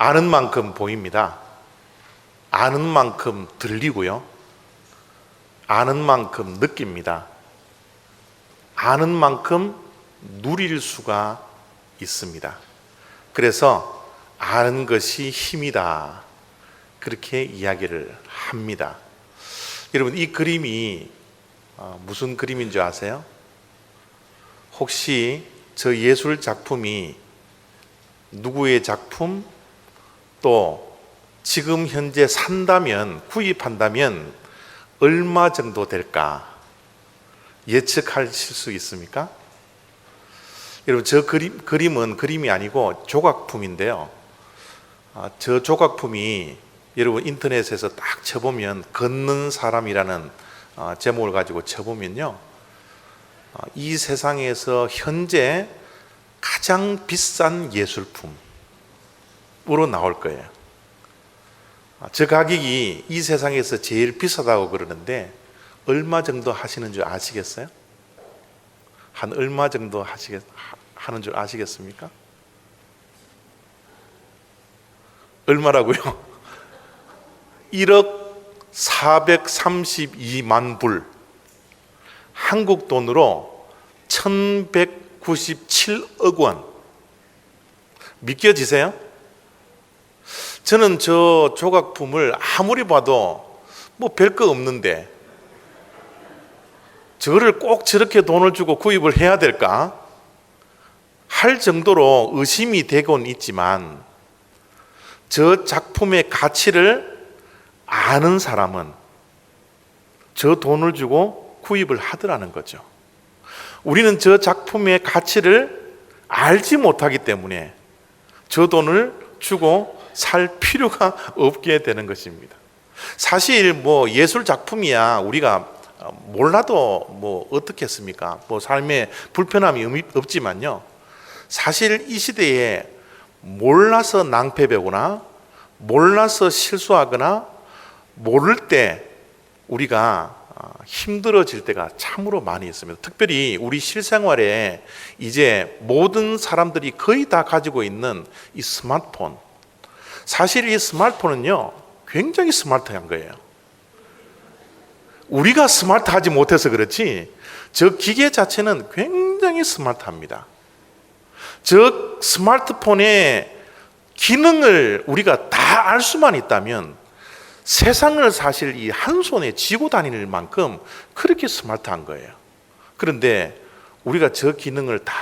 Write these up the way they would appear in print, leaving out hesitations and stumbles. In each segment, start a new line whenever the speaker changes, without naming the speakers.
아는 만큼 보입니다. 아는 만큼 들리고요. 아는 만큼 느낍니다. 아는 만큼 누릴 수가 있습니다. 그래서 아는 것이 힘이다, 그렇게 이야기를 합니다. 여러분, 이 그림이 무슨 그림인 줄 아세요? 혹시 저 예술 작품이 누구의 작품, 또 지금 현재 산다면, 구입한다면 얼마 정도 될까 예측하실 수 있습니까? 여러분, 저 그림은 그림이 아니고 조각품인데요. 저 조각품이 여러분 인터넷에서 딱 쳐보면 걷는 사람이라는 제목을 가지고 쳐보면요, 이 세상에서 현재 가장 비싼 예술품으로 나올 거예요. 저 가격이 이 세상에서 제일 비싸다고 그러는데 얼마 정도 하시는 줄 아시겠어요? 한 얼마 정도 하는 줄 아시겠습니까? 얼마라고요? 1억 432만 불, 한국 돈으로 1197억 원. 믿겨지세요? 저는 저 조각품을 아무리 봐도 뭐 별거 없는데 저거를 꼭 저렇게 돈을 주고 구입을 해야 될까 할 정도로 의심이 되곤 있지만, 저 작품의 가치를 아는 사람은 저 돈을 주고 구입을 하더라는 거죠. 우리는 저 작품의 가치를 알지 못하기 때문에 저 돈을 주고 살 필요가 없게 되는 것입니다. 사실 뭐 예술 작품이야 우리가 몰라도 뭐 어떻겠습니까? 뭐 삶에 불편함이 없지만요, 사실 이 시대에 몰라서 낭패배거나 몰라서 실수하거나 모를 때 우리가 힘들어질 때가 참으로 많이 있습니다. 특별히 우리 실생활에 이제 모든 사람들이 거의 다 가지고 있는 이 스마트폰, 사실 이 스마트폰은요 굉장히 스마트한 거예요. 우리가 스마트하지 못해서 그렇지 저 기계 자체는 굉장히 스마트합니다. 저 스마트폰의 기능을 우리가 다 알 수만 있다면 세상을 사실 이 한 손에 쥐고 다닐 만큼 그렇게 스마트한 거예요. 그런데 우리가 저 기능을 다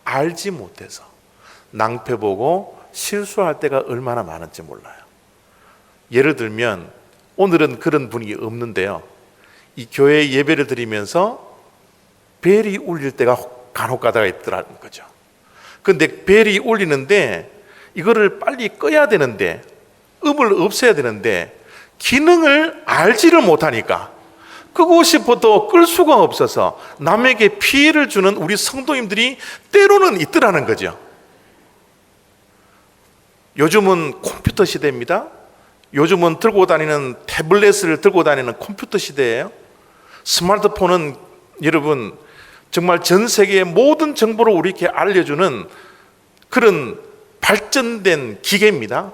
알지 못해서 낭패보고 실수할 때가 얼마나 많은지 몰라요. 예를 들면 오늘은 그런 분위기 없는데요, 이 교회 예배를 드리면서 벨이 울릴 때가 간혹 가다가 있더라는 거죠. 근데 벨이 울리는데 이거를 빨리 꺼야 되는데, 음을 없애야 되는데 기능을 알지를 못하니까 끄고 싶어도 끌 수가 없어서 남에게 피해를 주는 우리 성도님들이 때로는 있더라는 거죠. 요즘은 컴퓨터 시대입니다. 요즘은 들고 다니는 태블릿을 들고 다니는 컴퓨터 시대예요. 스마트폰은 여러분 정말 전 세계의 모든 정보를 우리에게 알려주는 그런 발전된 기계입니다.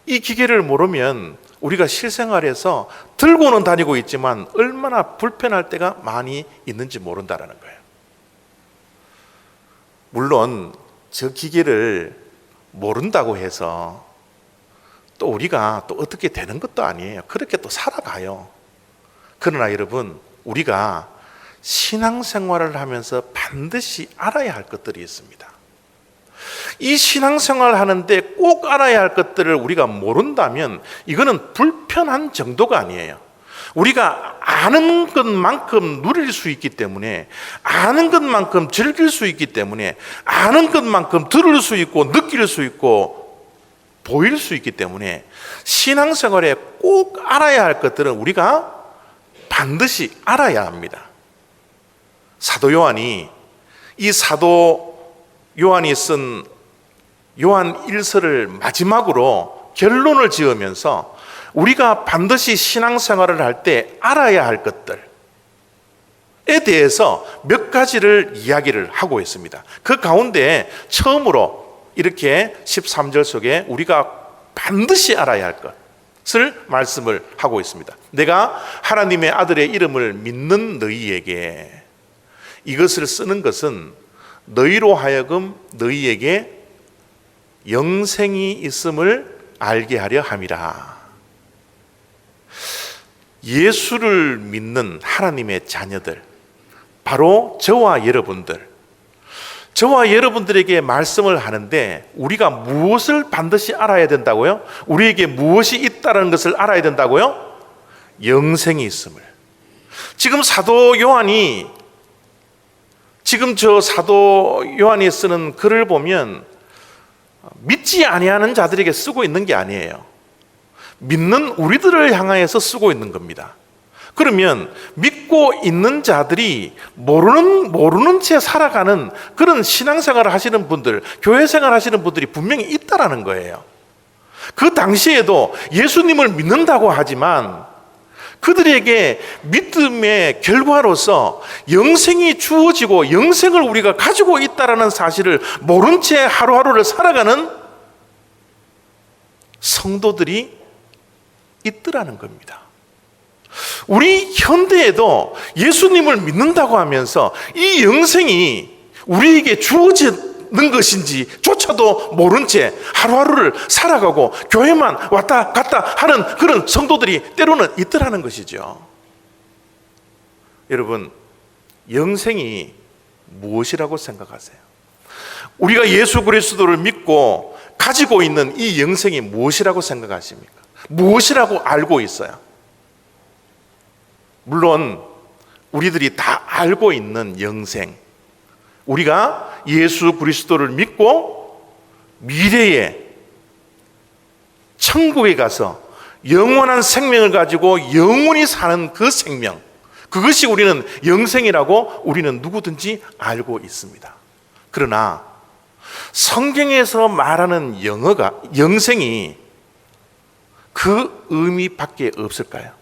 이 기계를 모르면 우리가 실생활에서 들고는 다니고 있지만 얼마나 불편할 때가 많이 있는지 모른다는 거예요. 물론 저 기계를 모른다고 해서 또 우리가 또 어떻게 되는 것도 아니에요. 그렇게 또 살아가요. 그러나 여러분, 우리가 신앙생활을 하면서 반드시 알아야 할 것들이 있습니다. 이 신앙생활을 하는데 꼭 알아야 할 것들을 우리가 모른다면 이거는 불편한 정도가 아니에요. 우리가 아는 것만큼 누릴 수 있기 때문에, 아는 것만큼 즐길 수 있기 때문에, 아는 것만큼 들을 수 있고 느낄 수 있고 보일 수 있기 때문에 신앙생활에 꼭 알아야 할 것들은 우리가 반드시 알아야 합니다. 사도 요한이, 이 사도 요한이 쓴 요한 1서를 마지막으로 결론을 지으면서 우리가 반드시 신앙생활을 할 때 알아야 할 것들에 대해서 몇 가지를 이야기를 하고 있습니다. 그 가운데 처음으로 이렇게 13절 속에 우리가 반드시 알아야 할 것을 말씀을 하고 있습니다. 내가 하나님의 아들의 이름을 믿는 너희에게 이것을 쓰는 것은 너희로 하여금 너희에게 영생이 있음을 알게 하려 함이라. 예수를 믿는 하나님의 자녀들, 바로 저와 여러분들에게 말씀을 하는데 우리가 무엇을 반드시 알아야 된다고요? 우리에게 무엇이 있다는 것을 알아야 된다고요? 영생이 있음을. 지금 사도 요한이 쓰는 글을 보면 믿지 아니하는 자들에게 쓰고 있는 게 아니에요. 믿는 우리들을 향하여서 쓰고 있는 겁니다. 그러면 믿고 있는 자들이 모르는 채 살아가는 그런 신앙생활을 하시는 분들, 교회생활 하시는 분들이 분명히 있다라는 거예요. 그 당시에도 예수님을 믿는다고 하지만 그들에게 믿음의 결과로서 영생이 주어지고 영생을 우리가 가지고 있다라는 사실을 모른 채 하루하루를 살아가는 성도들이 있더라는 겁니다. 우리 현대에도 예수님을 믿는다고 하면서 이 영생이 우리에게 주어지는 것인지 조차도 모른 채 하루하루를 살아가고 교회만 왔다 갔다 하는 그런 성도들이 때로는 있더라는 것이죠. 여러분, 영생이 무엇이라고 생각하세요? 우리가 예수 그리스도를 믿고 가지고 있는 이 영생이 무엇이라고 생각하십니까? 무엇이라고 알고 있어요? 물론 우리들이 다 알고 있는 영생, 우리가 예수 그리스도를 믿고 미래에 천국에 가서 영원한 생명을 가지고 영원히 사는 그 생명, 그것이 우리는 영생이라고 우리는 누구든지 알고 있습니다. 그러나 성경에서 말하는 영생이 그 의미밖에 없을까요?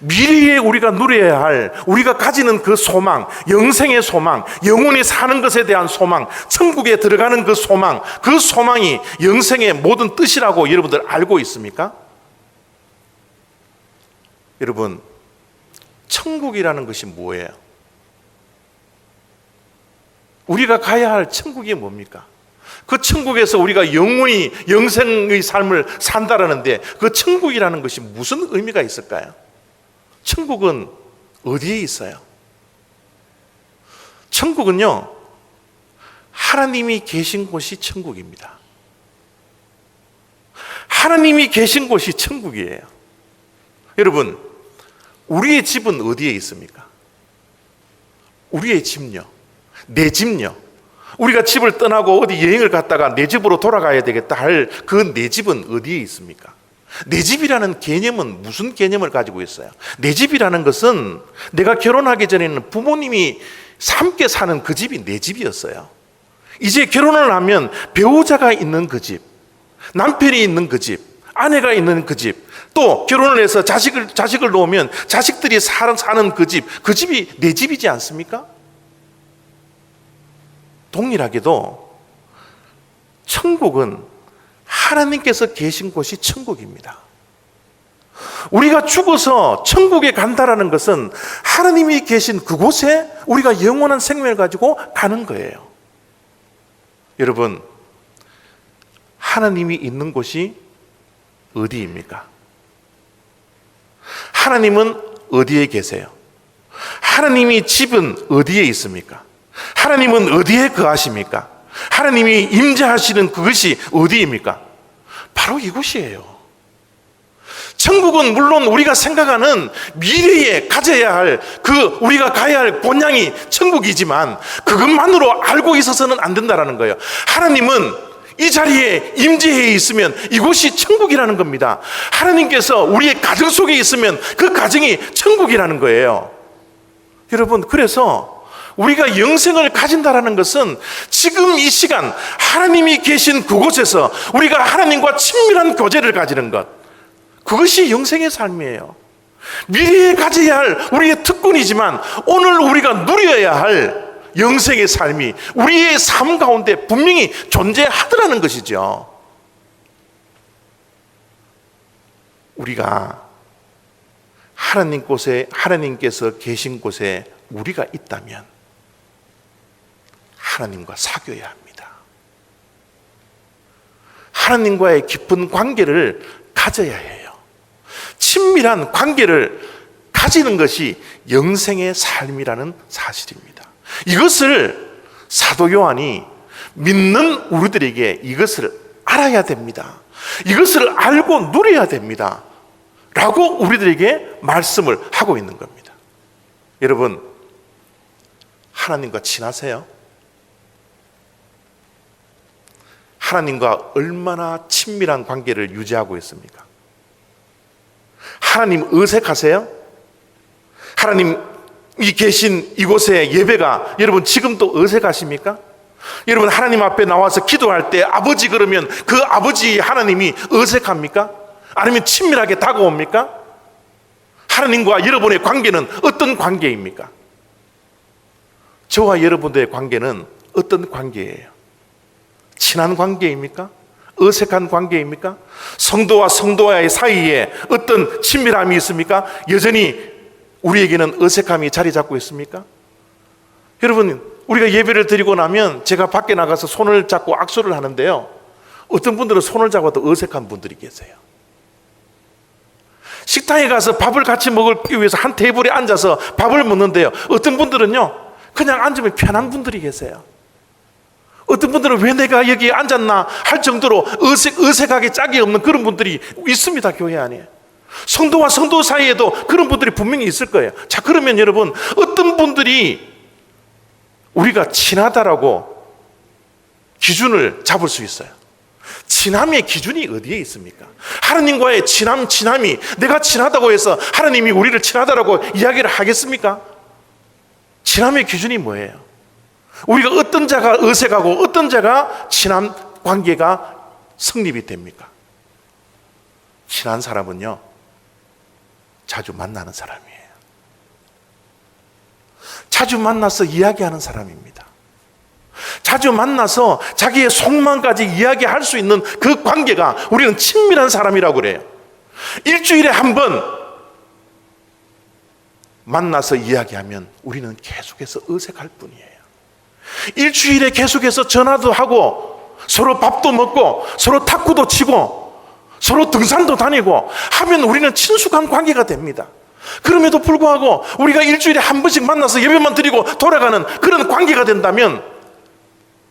미래에 우리가 누려야 할, 우리가 가지는 그 소망, 영생의 소망, 영원히 사는 것에 대한 소망, 천국에 들어가는 그 소망, 그 소망이 영생의 모든 뜻이라고 여러분들 알고 있습니까? 여러분, 천국이라는 것이 뭐예요? 우리가 가야 할 천국이 뭡니까? 그 천국에서 우리가 영원히 영생의 삶을 산다라는데 그 천국이라는 것이 무슨 의미가 있을까요? 천국은 어디에 있어요? 천국은요, 하나님이 계신 곳이 천국입니다. 하나님이 계신 곳이 천국이에요. 여러분, 우리의 집은 어디에 있습니까? 우리의 집요, 내 집요. 우리가 집을 떠나고 어디 여행을 갔다가 내 집으로 돌아가야 되겠다 할 그 내 집은 어디에 있습니까? 내 집이라는 개념은 무슨 개념을 가지고 있어요? 내 집이라는 것은 내가 결혼하기 전에는 부모님이 함께 사는 그 집이 내 집이었어요. 이제 결혼을 하면 배우자가 있는 그 집, 남편이 있는 그 집, 아내가 있는 그 집, 또 결혼을 해서 자식을 놓으면 자식들이 사는 그 집이 내 집이지 않습니까? 동일하게도 천국은 하나님께서 계신 곳이 천국입니다. 우리가 죽어서 천국에 간다라는 것은 하나님이 계신 그곳에 우리가 영원한 생명을 가지고 가는 거예요. 여러분, 하나님이 있는 곳이 어디입니까? 하나님은 어디에 계세요? 하나님이 집은 어디에 있습니까? 하나님은 어디에 거하십니까? 하나님이 임재하시는 그것이 어디입니까? 바로 이곳이에요. 천국은 물론 우리가 생각하는 미래에 가져야 할 우리가 가야 할 본향이 천국이지만 그것만으로 알고 있어서는 안 된다라는 거예요. 하나님은 이 자리에 임재해 있으면 이곳이 천국이라는 겁니다. 하나님께서 우리의 가정 속에 있으면 그 가정이 천국이라는 거예요. 여러분, 그래서 우리가 영생을 가진다라는 것은 지금 이 시간 하나님이 계신 그곳에서 우리가 하나님과 친밀한 교제를 가지는 것, 그것이 영생의 삶이에요. 미래에 가져야 할 우리의 특권이지만 오늘 우리가 누려야 할 영생의 삶이 우리의 삶 가운데 분명히 존재하더라는 것이죠. 우리가 하나님께서 계신 곳에 우리가 있다면 하나님과 사귀어야 합니다. 하나님과의 깊은 관계를 가져야 해요. 친밀한 관계를 가지는 것이 영생의 삶이라는 사실입니다. 이것을 사도 요한이 믿는 우리들에게 이것을 알아야 됩니다. 이것을 알고 누려야 됩니다. 라고 우리들에게 말씀을 하고 있는 겁니다. 여러분, 하나님과 친하세요? 하나님과 얼마나 친밀한 관계를 유지하고 있습니까? 하나님 의색하세요? 하나님이 계신 이곳에 예배가 여러분 지금도 의색하십니까? 여러분 하나님 앞에 나와서 기도할 때 아버지 그러면 그 아버지 하나님이 의색합니까? 아니면 친밀하게 다가옵니까? 하나님과 여러분의 관계는 어떤 관계입니까? 저와 여러분들의 관계는 어떤 관계예요? 친한 관계입니까? 어색한 관계입니까? 성도와 성도와의 사이에 어떤 친밀함이 있습니까? 여전히 우리에게는 어색함이 자리 잡고 있습니까? 여러분, 우리가 예배를 드리고 나면 제가 밖에 나가서 손을 잡고 악수를 하는데요, 어떤 분들은 손을 잡아도 어색한 분들이 계세요. 식당에 가서 밥을 같이 먹기 위해서 한 테이블에 앉아서 밥을 먹는데요, 어떤 분들은요 그냥 앉으면 편한 분들이 계세요. 어떤 분들은 왜 내가 여기 앉았나 할 정도로 어색하게 짝이 없는 그런 분들이 있습니다. 교회 안에 성도와 성도 사이에도 그런 분들이 분명히 있을 거예요. 자, 그러면 여러분, 어떤 분들이 우리가 친하다라고 기준을 잡을 수 있어요? 친함의 기준이 어디에 있습니까? 하나님과의 친함이 내가 친하다고 해서 하나님이 우리를 친하다라고 이야기를 하겠습니까? 친함의 기준이 뭐예요? 우리가 어떤 자가 어색하고 어떤 자가 친한 관계가 성립이 됩니까? 친한 사람은요, 자주 만나는 사람이에요. 자주 만나서 이야기하는 사람입니다. 자주 만나서 자기의 속마음까지 이야기할 수 있는 그 관계가 우리는 친밀한 사람이라고 그래요. 일주일에 한 번 만나서 이야기하면 우리는 계속해서 어색할 뿐이에요. 일주일에 계속해서 전화도 하고 서로 밥도 먹고 서로 탁구도 치고 서로 등산도 다니고 하면 우리는 친숙한 관계가 됩니다. 그럼에도 불구하고 우리가 일주일에 한 번씩 만나서 예배만 드리고 돌아가는 그런 관계가 된다면,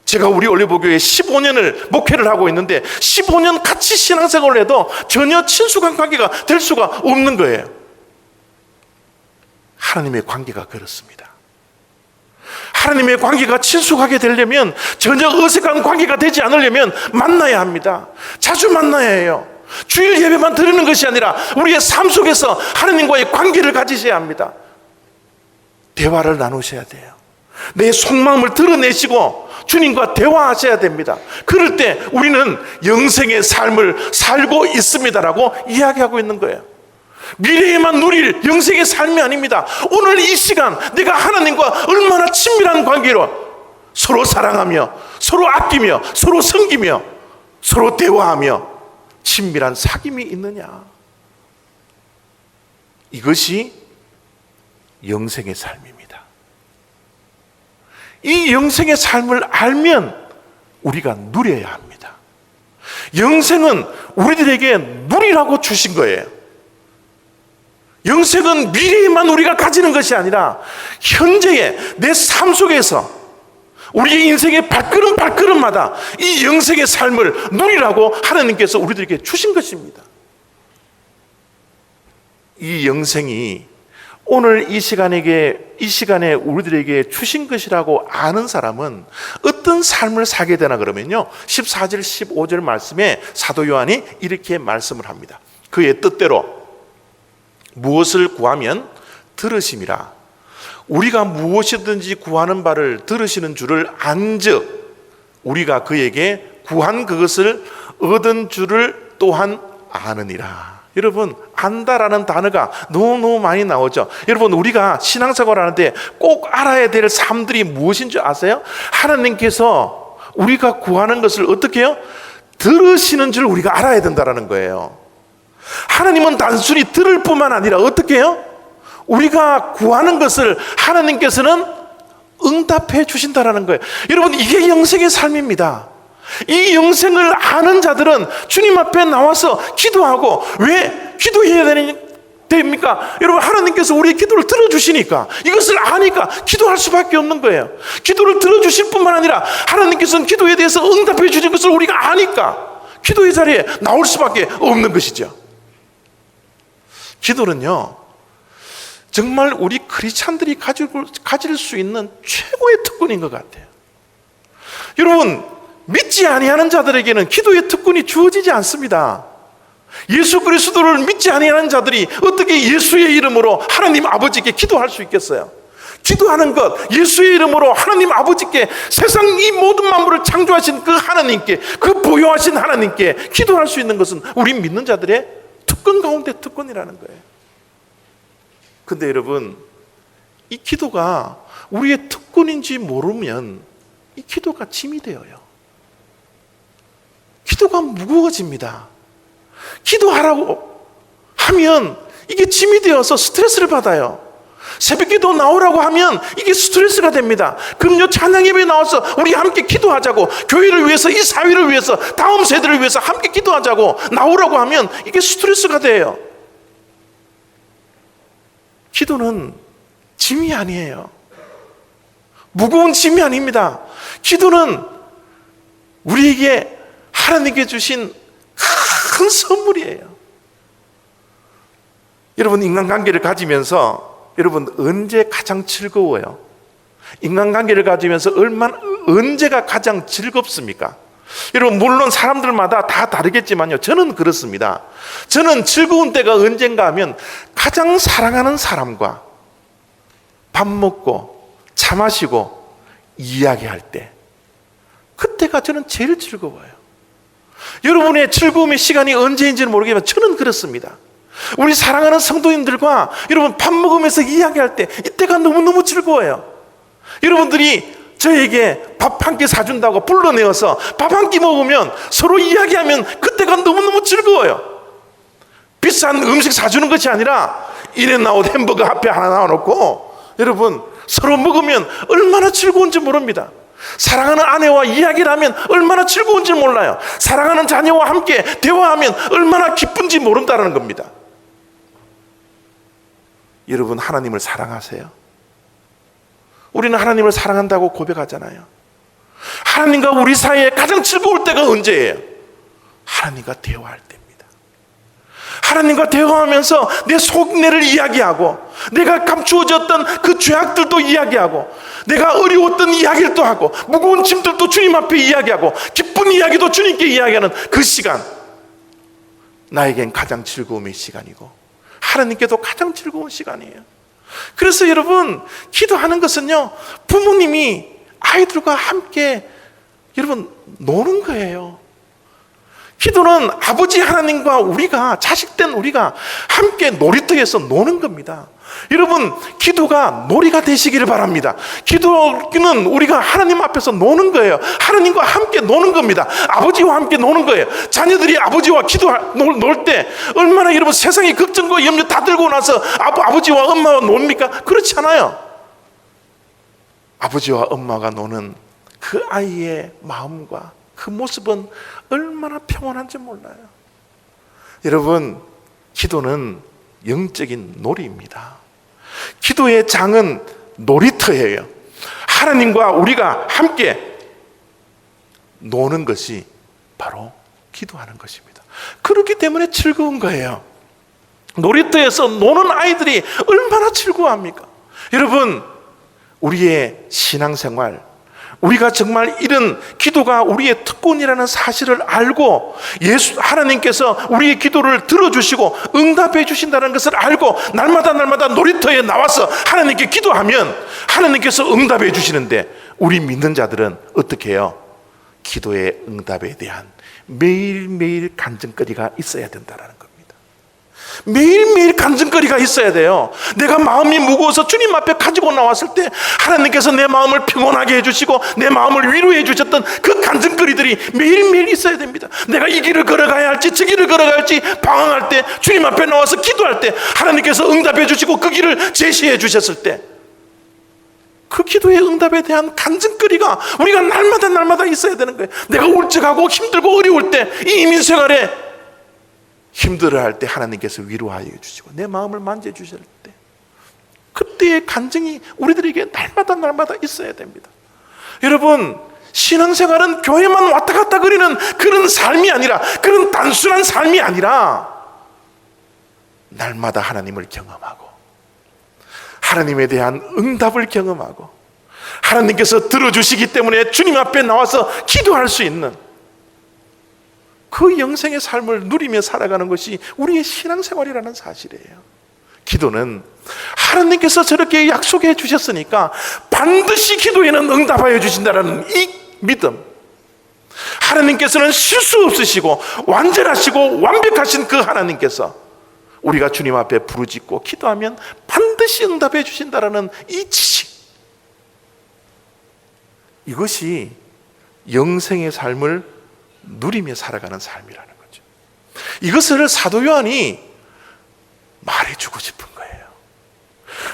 제가 우리 올리브교회 15년을 목회를 하고 있는데 15년 같이 신앙생활을 해도 전혀 친숙한 관계가 될 수가 없는 거예요. 하나님의 관계가 그렇습니다. 하나님의 관계가 친숙하게 되려면, 전혀 어색한 관계가 되지 않으려면 만나야 합니다. 자주 만나야 해요. 주일 예배만 드리는 것이 아니라 우리의 삶 속에서 하나님과의 관계를 가지셔야 합니다. 대화를 나누셔야 돼요. 내 속마음을 드러내시고 주님과 대화하셔야 됩니다. 그럴 때 우리는 영생의 삶을 살고 있습니다라고 이야기하고 있는 거예요. 미래에만 누릴 영생의 삶이 아닙니다. 오늘 이 시간 내가 하나님과 얼마나 친밀한 관계로 서로 사랑하며 서로 아끼며 서로 섬기며 서로 대화하며 친밀한 사귐이 있느냐, 이것이 영생의 삶입니다. 이 영생의 삶을 알면 우리가 누려야 합니다. 영생은 우리들에게 누리라고 주신 거예요. 영생은 미래에만 우리가 가지는 것이 아니라 현재의 내 삶 속에서 우리의 인생의 발걸음마다 이 영생의 삶을 누리라고 하나님께서 우리들에게 주신 것입니다. 이 영생이 오늘 이 시간에 우리들에게 주신 것이라고 아는 사람은 어떤 삶을 살게 되나 그러면요, 14절 15절 말씀에 사도 요한이 이렇게 말씀을 합니다. 그의 뜻대로 무엇을 구하면 들으심이라. 우리가 무엇이든지 구하는 바를 들으시는 줄을 안즉 우리가 그에게 구한 그것을 얻은 줄을 또한 아느니라. 여러분, 안다라는 단어가 너무 많이 나오죠. 여러분, 우리가 신앙생활 하는데 꼭 알아야 될 삶들이 무엇인 줄 아세요? 하나님께서 우리가 구하는 것을 어떻게 해요? 들으시는 줄 우리가 알아야 된다는 거예요. 하나님은 단순히 들을 뿐만 아니라 어떻게 해요? 우리가 구하는 것을 하나님께서는 응답해 주신다라는 거예요. 여러분, 이게 영생의 삶입니다. 이 영생을 아는 자들은 주님 앞에 나와서 기도하고, 왜 기도해야 됩니까? 여러분, 하나님께서 우리의 기도를 들어주시니까, 이것을 아니까 기도할 수밖에 없는 거예요. 기도를 들어주실 뿐만 아니라 하나님께서는 기도에 대해서 응답해 주신 것을 우리가 아니까 기도의 자리에 나올 수밖에 없는 것이죠. 기도는요, 정말 우리 크리스찬들이 가질 수 있는 최고의 특권인 것 같아요. 여러분, 믿지 아니하는 자들에게는 기도의 특권이 주어지지 않습니다. 예수 그리스도를 믿지 아니하는 자들이 어떻게 예수의 이름으로 하나님 아버지께 기도할 수 있겠어요? 기도하는 것, 예수의 이름으로 하나님 아버지께, 세상 이 모든 만물을 창조하신 그 하나님께, 그 보유하신 하나님께 기도할 수 있는 것은 우리 믿는 자들의 특권 가운데 특권이라는 거예요. 근데 여러분, 이 기도가 우리의 특권인지 모르면 이 기도가 짐이 되어요. 기도가 무거워집니다. 기도하라고 하면 이게 짐이 되어서 스트레스를 받아요. 새벽기도 나오라고 하면 이게 스트레스가 됩니다. 금요 찬양 예배에 나와서 우리 함께 기도하자고, 교회를 위해서, 이 사회를 위해서, 다음 세대를 위해서 함께 기도하자고 나오라고 하면 이게 스트레스가 돼요. 기도는 짐이 아니에요. 무거운 짐이 아닙니다. 기도는 우리에게 하나님께 주신 큰 선물이에요. 여러분, 인간관계를 가지면서 여러분 언제 가장 즐거워요? 인간관계를 가지면서 언제가 가장 즐겁습니까? 여러분, 물론 사람들마다 다 다르겠지만요, 저는 그렇습니다. 저는 즐거운 때가 언젠가 하면 가장 사랑하는 사람과 밥 먹고 차 마시고 이야기할 때, 그때가 저는 제일 즐거워요. 여러분의 즐거움의 시간이 언제인지는 모르겠지만 저는 그렇습니다. 우리 사랑하는 성도님들과 여러분 밥 먹으면서 이야기할 때, 이때가 너무너무 즐거워요. 여러분들이 저에게 밥 한 끼 사준다고 불러내어서 밥 한 끼 먹으면 서로 이야기하면 그때가 너무너무 즐거워요. 비싼 음식 사주는 것이 아니라 인앤아웃 햄버거 앞에 하나 놔놓고 여러분 서로 먹으면 얼마나 즐거운지 모릅니다. 사랑하는 아내와 이야기를 하면 얼마나 즐거운지 몰라요. 사랑하는 자녀와 함께 대화하면 얼마나 기쁜지 모른다는 겁니다. 여러분, 하나님을 사랑하세요? 우리는 하나님을 사랑한다고 고백하잖아요. 하나님과 우리 사이에 가장 즐거울 때가 언제예요? 하나님과 대화할 때입니다. 하나님과 대화하면서 내 속내를 이야기하고, 내가 감추어졌던 그 죄악들도 이야기하고, 내가 어려웠던 이야기를 또 하고, 무거운 짐들도 주님 앞에 이야기하고, 기쁜 이야기도 주님께 이야기하는 그 시간, 나에겐 가장 즐거움의 시간이고 하나님께도 가장 즐거운 시간이에요. 그래서 여러분, 기도하는 것은요, 부모님이 아이들과 함께 여러분 노는 거예요. 기도는 아버지 하나님과 우리가, 자식된 우리가 함께 놀이터에서 노는 겁니다. 여러분, 기도가 놀이가 되시기를 바랍니다. 기도는 우리가 하나님 앞에서 노는 거예요. 하나님과 함께 노는 겁니다. 아버지와 함께 노는 거예요. 자녀들이 아버지와 놀 때 얼마나 여러분 세상의 걱정과 염려 다 들고 나서 아버지와 엄마와 놉니까? 그렇지 않아요. 아버지와 엄마가 노는 그 아이의 마음과 그 모습은 얼마나 평온한지 몰라요. 여러분, 기도는 영적인 놀이입니다. 기도의 장은 놀이터예요. 하나님과 우리가 함께 노는 것이 바로 기도하는 것입니다. 그렇기 때문에 즐거운 거예요. 놀이터에서 노는 아이들이 얼마나 즐거워합니까? 여러분, 우리의 신앙생활, 우리가 정말 이런 기도가 우리의 특권이라는 사실을 알고 하나님께서 우리의 기도를 들어주시고 응답해 주신다는 것을 알고 날마다 놀이터에 나와서 하나님께 기도하면 하나님께서 응답해 주시는데, 우리 믿는 자들은 어떻게 해요? 기도의 응답에 대한 매일매일 간증거리가 있어야 된다는 겁니다. 매일매일 간증거리가 있어야 돼요. 내가 마음이 무거워서 주님 앞에 가지고 나왔을 때 하나님께서 내 마음을 평온하게 해주시고 내 마음을 위로해 주셨던 그 간증거리들이 매일매일 있어야 됩니다. 내가 이 길을 걸어가야 할지 저 길을 걸어가야 할지 방황할 때 주님 앞에 나와서 기도할 때 하나님께서 응답해 주시고 그 길을 제시해 주셨을 때 그 기도의 응답에 대한 간증거리가 우리가 날마다 있어야 되는 거예요. 내가 울적하고 힘들고 어려울 때, 이 이민 생활에 힘들어할 때 하나님께서 위로하여 주시고 내 마음을 만져주실 때 그때의 간증이 우리들에게 날마다 있어야 됩니다. 여러분, 신앙생활은 교회만 왔다 갔다 거리는 그런 삶이 아니라, 그런 단순한 삶이 아니라 날마다 하나님을 경험하고 하나님에 대한 응답을 경험하고 하나님께서 들어주시기 때문에 주님 앞에 나와서 기도할 수 있는 그 영생의 삶을 누리며 살아가는 것이 우리의 신앙생활이라는 사실이에요. 기도는 하나님께서 저렇게 약속해 주셨으니까 반드시 기도에는 응답하여 주신다는 이 믿음, 하나님께서는 실수 없으시고 완전하시고 완벽하신 그 하나님께서 우리가 주님 앞에 부르짖고 기도하면 반드시 응답해 주신다는 이 지식, 이것이 영생의 삶을 누리며 살아가는 삶이라는 거죠. 이것을 사도 요한이 말해주고 싶은 거예요.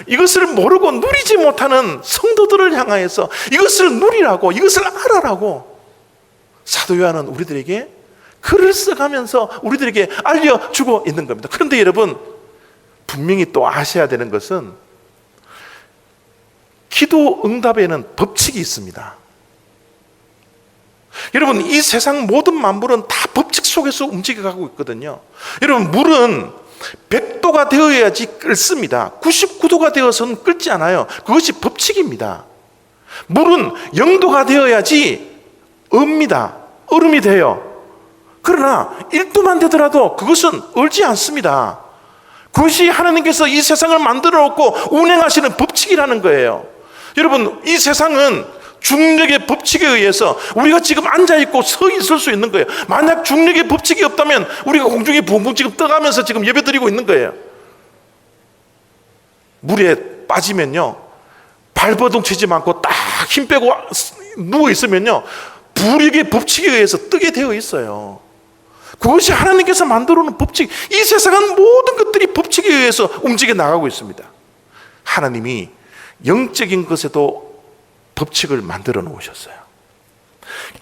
이것을 모르고 누리지 못하는 성도들을 향하여서 이것을 누리라고, 이것을 알아라고 사도 요한은 우리들에게 글을 써가면서 우리들에게 알려주고 있는 겁니다. 그런데 여러분, 분명히 또 아셔야 되는 것은 기도 응답에는 법칙이 있습니다. 여러분, 이 세상 모든 만물은 다 법칙 속에서 움직여가고 있거든요. 여러분, 물은 100도가 되어야지 끓습니다. 99도가 되어서는 끓지 않아요. 그것이 법칙입니다. 물은 0도가 되어야지 얼음이 돼요. 그러나 1도만 되더라도 그것은 얼지 않습니다. 그것이 하나님께서 이 세상을 만들어 놓고 운행하시는 법칙이라는 거예요. 여러분, 이 세상은 중력의 법칙에 의해서 우리가 지금 앉아있고 서 있을 수 있는 거예요. 만약 중력의 법칙이 없다면 우리가 공중에 붕붕 지금 떠가면서 지금 예배드리고 있는 거예요. 물에 빠지면요, 발버둥 치지 않고 딱 힘 빼고 누워 있으면요, 불익의 법칙에 의해서 뜨게 되어 있어요. 그것이 하나님께서 만들어 놓은 법칙, 이 세상은 모든 것들이 법칙에 의해서 움직여 나가고 있습니다. 하나님이 영적인 것에도 법칙을 만들어 놓으셨어요.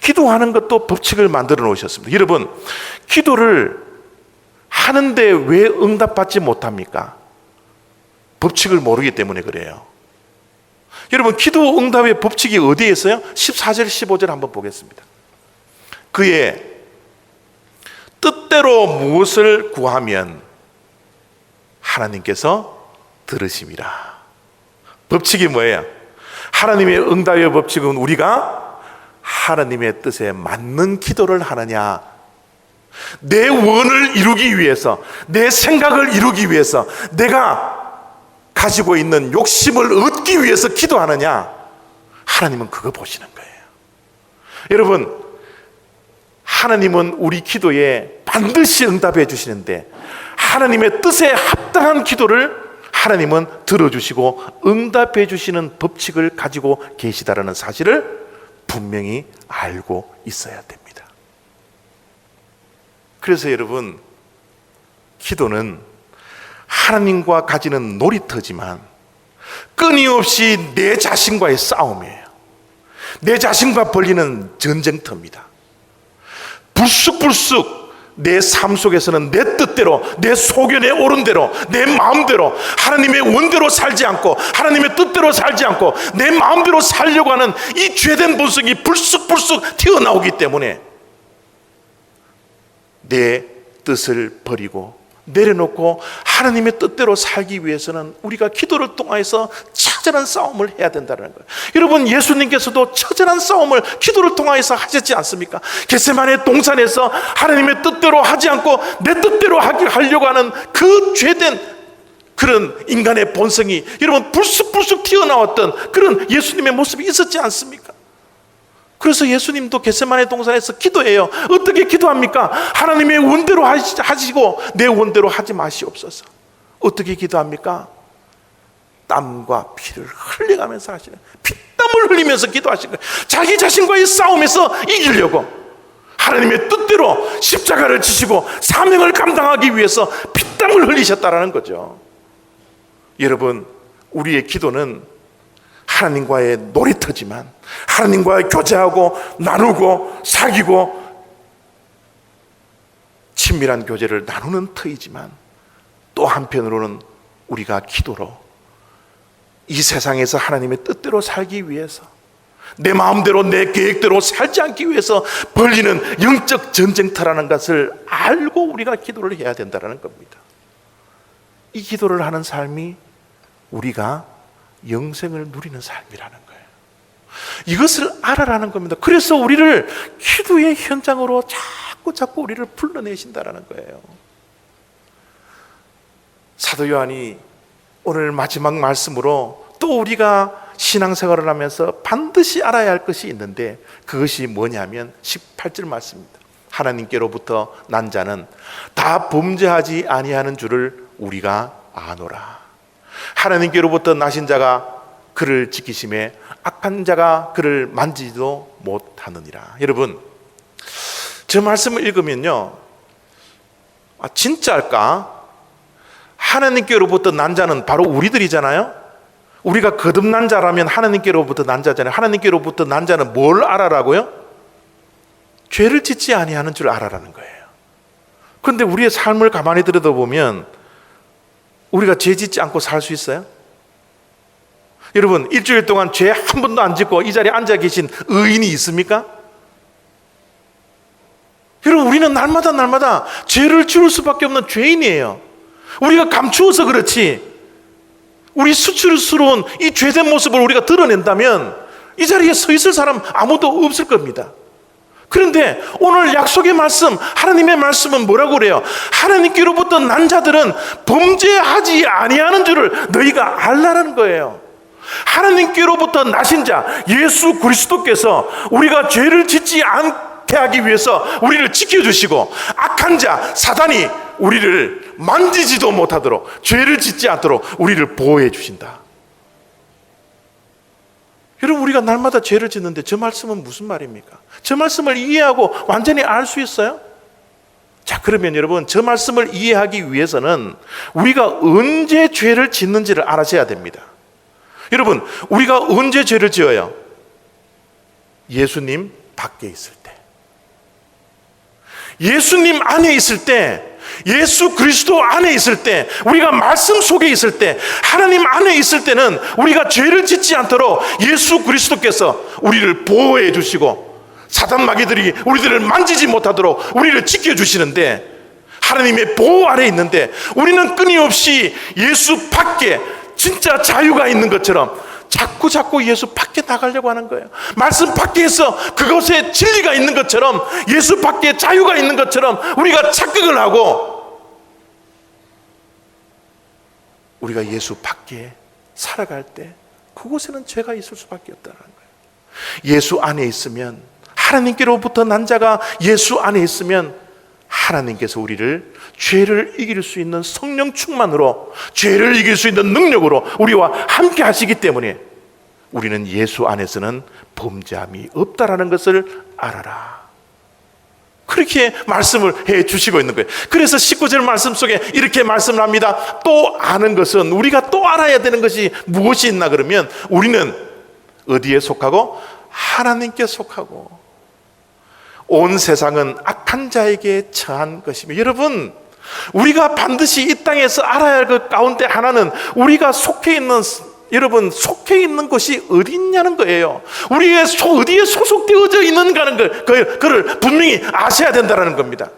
기도하는 것도 법칙을 만들어 놓으셨습니다. 여러분, 기도를 하는데 왜 응답받지 못합니까? 법칙을 모르기 때문에 그래요. 여러분, 기도 응답의 법칙이 어디에 있어요? 14절 15절 한번 보겠습니다. 그의 뜻대로 무엇을 구하면 하나님께서 들으심이라. 법칙이 뭐예요? 하나님의 응답의 법칙은 우리가 하나님의 뜻에 맞는 기도를 하느냐, 내 원을 이루기 위해서, 내 생각을 이루기 위해서, 내가 가지고 있는 욕심을 얻기 위해서 기도하느냐, 하나님은 그거 보시는 거예요. 여러분, 하나님은 우리 기도에 반드시 응답해 주시는데 하나님의 뜻에 합당한 기도를 하나님은 들어주시고 응답해 주시는 법칙을 가지고 계시다라는 사실을 분명히 알고 있어야 됩니다. 그래서 여러분, 기도는 하나님과 가지는 놀이터지만 끊임없이 내 자신과의 싸움이에요. 내 자신과 벌리는 전쟁터입니다. 불쑥불쑥 내 삶 속에서는 내 뜻대로, 내 소견에 오른 대로, 내 마음대로, 하나님의 원대로 살지 않고, 하나님의 뜻대로 살지 않고 내 마음대로 살려고 하는 이 죄된 본성이 불쑥불쑥 튀어나오기 때문에 내 뜻을 버리고 내려놓고 하나님의 뜻대로 살기 위해서는 우리가 기도를 통해서 처절한 싸움을 해야 된다는 거예요. 여러분, 예수님께서도 처절한 싸움을 기도를 통해서 하셨지 않습니까? 겟세마네 동산에서 하나님의 뜻대로 하지 않고 내 뜻대로 하려고 하는 그 죄된 그런 인간의 본성이 여러분 불쑥불쑥 튀어나왔던 그런 예수님의 모습이 있었지 않습니까? 그래서 예수님도 겟세마네 동산에서 기도해요. 어떻게 기도합니까? 하나님의 원대로 하시고 내 원대로 하지 마시옵소서. 어떻게 기도합니까? 땀과 피를 흘려가면서 하시는, 피땀을 흘리면서 기도하시는 거예요. 자기 자신과의 싸움에서 이기려고 하나님의 뜻대로 십자가를 지시고 사명을 감당하기 위해서 피땀을 흘리셨다라는 거죠. 여러분, 우리의 기도는 하나님과의 놀이터지만, 하나님과 교제하고 나누고 사귀고 친밀한 교제를 나누는 터이지만, 또 한편으로는 우리가 기도로 이 세상에서 하나님의 뜻대로 살기 위해서, 내 마음대로 내 계획대로 살지 않기 위해서 벌리는 영적 전쟁터라는 것을 알고 우리가 기도를 해야 된다는 겁니다. 이 기도를 하는 삶이 우리가 영생을 누리는 삶이라는 거예요. 이것을 알아라는 겁니다. 그래서 우리를 기도의 현장으로 자꾸 우리를 불러내신다라는 거예요. 사도 요한이 오늘 마지막 말씀으로 또 우리가 신앙생활을 하면서 반드시 알아야 할 것이 있는데, 그것이 뭐냐면 18절 말씀입니다. 하나님께로부터 난 자는 다 범죄하지 아니하는 줄을 우리가 아노라. 하나님께로부터 나신 자가 그를 지키심에 악한 자가 그를 만지지도 못하느니라. 여러분, 저 말씀을 읽으면요, 진짜일까? 하나님께로부터 난 자는 바로 우리들이잖아요. 우리가 거듭난 자라면 하나님께로부터 난 자잖아요. 하나님께로부터 난 자는 뭘 알아라고요? 죄를 짓지 아니하는 줄 알아라는 거예요. 그런데 우리의 삶을 가만히 들여다보면 우리가 죄 짓지 않고 살 수 있어요? 여러분, 일주일 동안 죄 한 번도 안 짓고 이 자리에 앉아 계신 의인이 있습니까? 여러분, 우리는 날마다 죄를 지을 수밖에 없는 죄인이에요. 우리가 감추어서 그렇지, 우리 수치스러운 이 죄된 모습을 우리가 드러낸다면 이 자리에 서 있을 사람 아무도 없을 겁니다. 그런데 오늘 약속의 말씀, 하나님의 말씀은 뭐라고 그래요? 하나님께로부터 난 자들은 범죄하지 아니하는 줄을 너희가 알라는 거예요. 하나님께로부터 나신 자 예수 그리스도께서 우리가 죄를 짓지 않게 하기 위해서 우리를 지켜주시고, 악한 자 사단이 우리를 만지지도 못하도록, 죄를 짓지 않도록 우리를 보호해 주신다. 여러분, 우리가 날마다 죄를 짓는데 저 말씀은 무슨 말입니까? 저 말씀을 이해하고 완전히 알 수 있어요? 자, 그러면 여러분, 저 말씀을 이해하기 위해서는 우리가 언제 죄를 짓는지를 알아셔야 됩니다. 여러분, 우리가 언제 죄를 지어요? 예수님 밖에 있을 때, 예수님 안에 있을 때, 예수 그리스도 안에 있을 때, 우리가 말씀 속에 있을 때, 하나님 안에 있을 때는 우리가 죄를 짓지 않도록 예수 그리스도께서 우리를 보호해 주시고 사단 마귀들이 우리들을 만지지 못하도록 우리를 지켜주시는데, 하나님의 보호 아래 있는데 우리는 끊임없이 예수 밖에 진짜 자유가 있는 것처럼 자꾸 예수 밖에 나가려고 하는 거예요. 말씀 밖에서 그것에 진리가 있는 것처럼, 예수 밖에 자유가 있는 것처럼 우리가 착각을 하고, 우리가 예수 밖에 살아갈 때 그곳에는 죄가 있을 수밖에 없다는 거예요. 예수 안에 있으면, 하나님께로부터 난 자가 예수 안에 있으면 하나님께서 우리를 죄를 이길 수 있는 성령 충만으로, 죄를 이길 수 있는 능력으로 우리와 함께 하시기 때문에 우리는 예수 안에서는 범죄함이 없다라는 것을 알아라. 그렇게 말씀을 해 주시고 있는 거예요. 그래서 19절 말씀 속에 이렇게 말씀을 합니다. 또 아는 것은, 우리가 또 알아야 되는 것이 무엇이 있나 그러면, 우리는 어디에 속하고? 하나님께 속하고 온 세상은 악한 자에게 처한 것이며. 여러분, 우리가 반드시 이 땅에서 알아야 할 것 가운데 하나는 우리가 속해 있는, 여러분, 속해 있는 것이 어디 있냐는 거예요. 우리가 어디에 소속되어져 있는가는 그걸 분명히 아셔야 된다는 겁니다.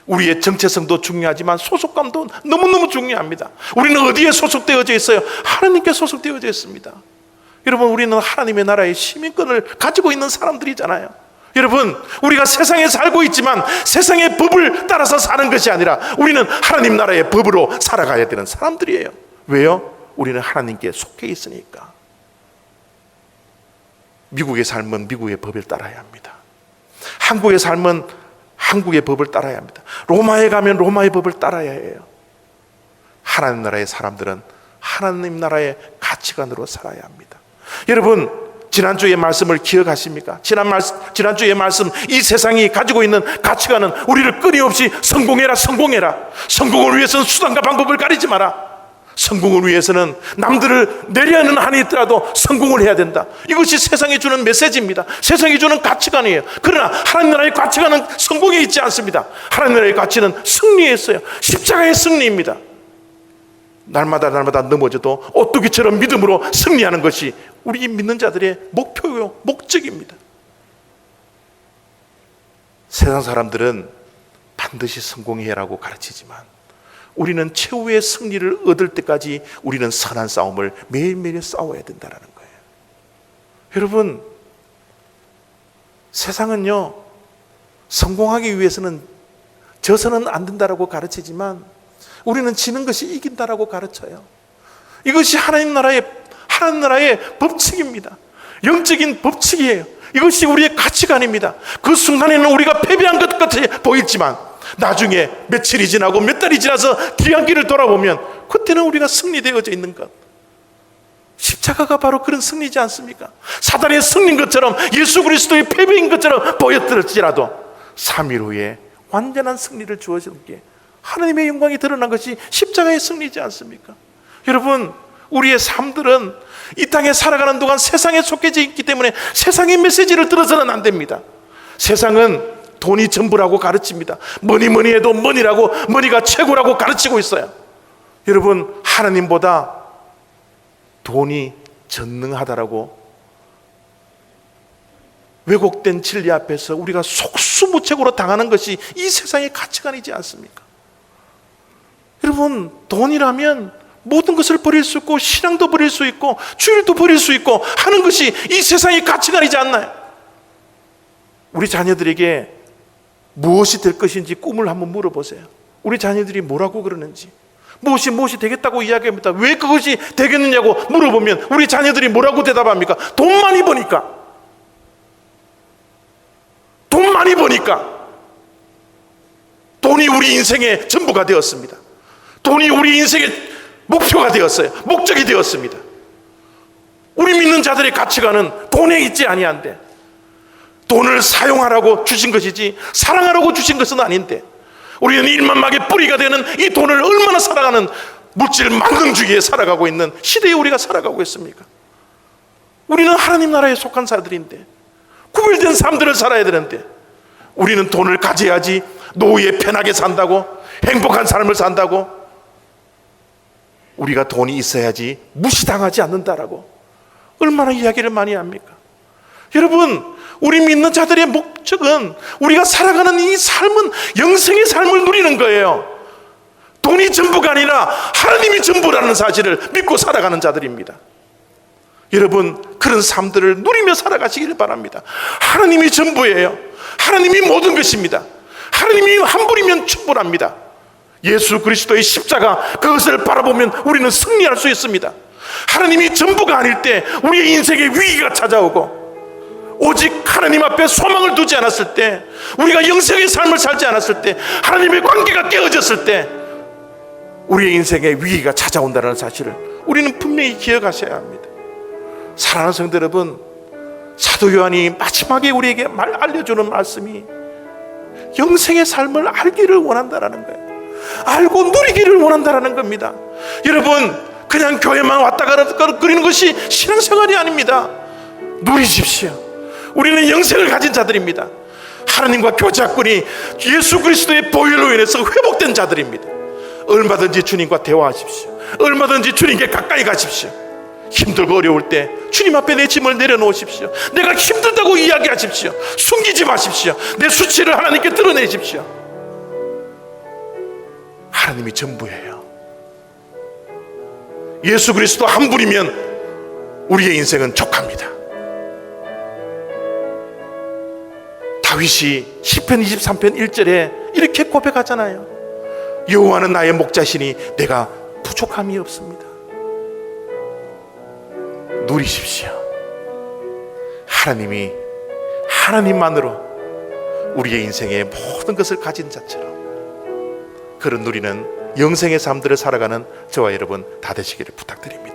우리의 정체성도 중요하지만 소속감도 너무너무 중요합니다. 우리는 어디에 소속되어져 있어요? 하나님께 소속되어져 있습니다. 여러분, 우리는 하나님의 나라의 시민권을 가지고 있는 사람들이잖아요. 여러분, 우리가 세상에 살고 있지만 세상의 법을 따라서 사는 것이 아니라 우리는 하나님 나라의 법으로 살아가야 되는 사람들이에요. 왜요? 우리는 하나님께 속해 있으니까. 미국의 삶은 미국의 법을 따라야 합니다. 한국의 삶은 한국의 법을 따라야 합니다. 로마에 가면 로마의 법을 따라야 해요. 하나님 나라의 사람들은 하나님 나라의 가치관으로 살아야 합니다. 여러분, 지난주의 말씀을 기억하십니까? 지난주의 말씀, 이 세상이 가지고 있는 가치관은 우리를 끊임없이 성공해라, 성공해라. 성공을 위해서는 수단과 방법을 가리지 마라. 성공을 위해서는 남들을 내려하는 한이 있더라도 성공을 해야 된다. 이것이 세상이 주는 메시지입니다. 세상이 주는 가치관이에요. 그러나 하나님 나라의 가치관은 성공에 있지 않습니다. 하나님 나라의 가치는 승리에 있어요. 십자가의 승리입니다. 날마다 넘어져도 오뚜기처럼 믿음으로 승리하는 것이 우리 믿는 자들의 목표요, 목적입니다. 세상 사람들은 반드시 성공해라고 가르치지만 우리는 최후의 승리를 얻을 때까지 우리는 선한 싸움을 매일매일 싸워야 된다는 거예요. 여러분, 세상은요, 성공하기 위해서는 져서는 안 된다라고 가르치지만 우리는 지는 것이 이긴다라고 가르쳐요. 이것이 하나님 나라의 법칙입니다. 영적인 법칙이에요. 이것이 우리의 가치관입니다. 그 순간에는 우리가 패배한 것 같이 보이지만 나중에 며칠이 지나고 몇 달이 지나서 뒤안길을 돌아보면 그때는 우리가 승리되어져 있는 것. 십자가가 바로 그런 승리지 않습니까? 사단의 승리인 것처럼 예수 그리스도의 패배인 것처럼 보였을지라도 3일 후에 완전한 승리를 주어줄게 하나님의 영광이 드러난 것이 십자가의 승리지 않습니까? 여러분, 우리의 삶들은 이 땅에 살아가는 동안 세상에 속해져 있기 때문에 세상의 메시지를 들어서는 안 됩니다. 세상은 돈이 전부라고 가르칩니다. 뭐니 해도 머니가 최고라고 가르치고 있어요. 여러분, 하나님보다 돈이 전능하다라고 왜곡된 진리 앞에서 우리가 속수무책으로 당하는 것이 이 세상의 가치관이지 않습니까? 여러분, 돈이라면 모든 것을 버릴 수 있고 신앙도 버릴 수 있고 주일도 버릴 수 있고 하는 것이 이 세상의 가치관이지 않나요? 우리 자녀들에게 무엇이 될 것인지 꿈을 한번 물어보세요. 우리 자녀들이 뭐라고 그러는지, 무엇이 되겠다고 이야기합니다. 왜 그것이 되겠느냐고 물어보면 우리 자녀들이 뭐라고 대답합니까? 돈 많이 버니까. 돈이 우리 인생의 전부가 되었습니다. 돈이 우리 인생의 목표가 되었어요. 목적이 되었습니다. 우리 믿는 자들의 가치관은 돈에 있지 아니한데, 돈을 사용하라고 주신 것이지 사랑하라고 주신 것은 아닌데, 우리는 일만막의 뿌리가 되는 이 돈을 얼마나 사랑하는 물질 만능주의에 살아가고 있는 시대에 우리가 살아가고 있습니까? 우리는 하나님 나라에 속한 자들인데, 구별된 삶들을 살아야 되는데, 우리는 돈을 가져야지 노후에 편하게 산다고, 행복한 삶을 산다고, 우리가 돈이 있어야지 무시당하지 않는다라고 얼마나 이야기를 많이 합니까? 여러분, 우리 믿는 자들의 목적은 우리가 살아가는 이 삶은 영생의 삶을 누리는 거예요. 돈이 전부가 아니라 하나님이 전부라는 사실을 믿고 살아가는 자들입니다. 여러분, 그런 삶들을 누리며 살아가시기를 바랍니다. 하나님이 전부예요. 하나님이 모든 것입니다. 하나님이 한 분이면 충분합니다. 예수 그리스도의 십자가, 그것을 바라보면 우리는 승리할 수 있습니다. 하나님이 전부가 아닐 때 우리의 인생에 위기가 찾아오고, 오직 하나님 앞에 소망을 두지 않았을 때, 우리가 영생의 삶을 살지 않았을 때, 하나님의 관계가 깨어졌을 때 우리의 인생에 위기가 찾아온다는 사실을 우리는 분명히 기억하셔야 합니다. 사랑하는 성도 여러분, 사도 요한이 마지막에 우리에게 알려주는 말씀이 영생의 삶을 알기를 원한다라는 거예요. 알고 누리기를 원한다라는 겁니다. 여러분, 그냥 교회만 왔다 갔다 거리는 것이 신앙생활이 아닙니다. 누리십시오. 우리는 영생을 가진 자들입니다. 하나님과 교제하거니 예수 그리스도의 보혈로 인해서 회복된 자들입니다. 얼마든지 주님과 대화하십시오. 얼마든지 주님께 가까이 가십시오. 힘들고 어려울 때 주님 앞에 내 짐을 내려놓으십시오. 내가 힘들다고 이야기하십시오. 숨기지 마십시오. 내 수치를 하나님께 드러내십시오. 하나님이 전부예요. 예수 그리스도 한 분이면 우리의 인생은 족합니다. 다윗이 시편 23편 1절에 이렇게 고백하잖아요. 여호와는 나의 목자시니 내가 부족함이 없습니다. 누리십시오. 하나님이 하나님만으로 우리의 인생의 모든 것을 가진 자처럼 그런 누리는 영생의 삶들을 살아가는 저와 여러분 다 되시기를 부탁드립니다.